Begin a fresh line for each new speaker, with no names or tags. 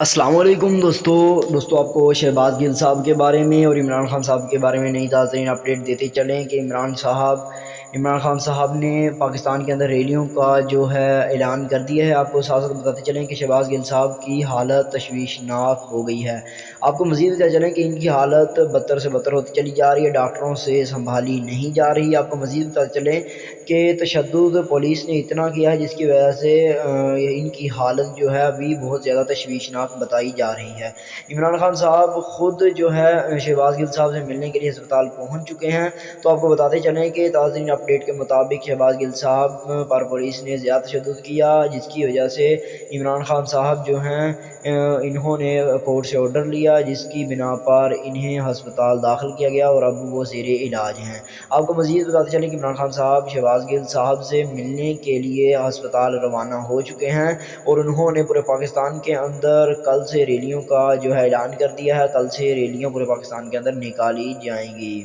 السلام علیکم دوستو آپ کو شہباز گل صاحب کے بارے میں اور عمران خان صاحب کے بارے میں نئی تازہ اپڈیٹ دیتے چلیں کہ عمران خان صاحب نے پاکستان کے اندر ریلیوں کا جو ہے اعلان کر دیا ہے۔ آپ کو ساتھ ساتھ بتاتے چلیں کہ شہباز گل صاحب کی حالت تشویشناک ہو گئی ہے۔ آپ کو مزید بتاتے چلیں کہ ان کی حالت بدتر سے بدتر ہوتی چلی جا رہی ہے، ڈاکٹروں سے سنبھالی نہیں جا رہی۔ آپ کو مزید بتاتے چلیں کہ تشدد پولیس نے اتنا کیا ہے جس کی وجہ سے ان کی حالت جو ہے ابھی بہت زیادہ تشویشناک بتائی جا رہی ہے۔ عمران خان صاحب خود جو ہے شہباز گل صاحب سے ملنے کے لیے ہسپتال پہنچ چکے ہیں۔ تو آپ کو بتاتے چلیں کہ تازہ اپڈیٹ کے مطابق شہباز گل صاحب پر پولیس نے زیادہ تشدد کیا، جس کی وجہ سے عمران خان صاحب جو ہیں انہوں نے کورٹ سے آرڈر لیا، جس کی بنا پر انہیں ہسپتال داخل کیا گیا اور اب وہ زیر علاج ہیں۔ آپ کو مزید بتاتے چلیں کہ عمران خان صاحب شہباز گل صاحب سے ملنے کے لیے ہسپتال روانہ ہو چکے ہیں اور انہوں نے پورے پاکستان کے اندر کل سے ریلیوں کا جو ہے اعلان کر دیا ہے۔ کل سے ریلیاں پورے پاکستان کے اندر نکالی جائیں گی۔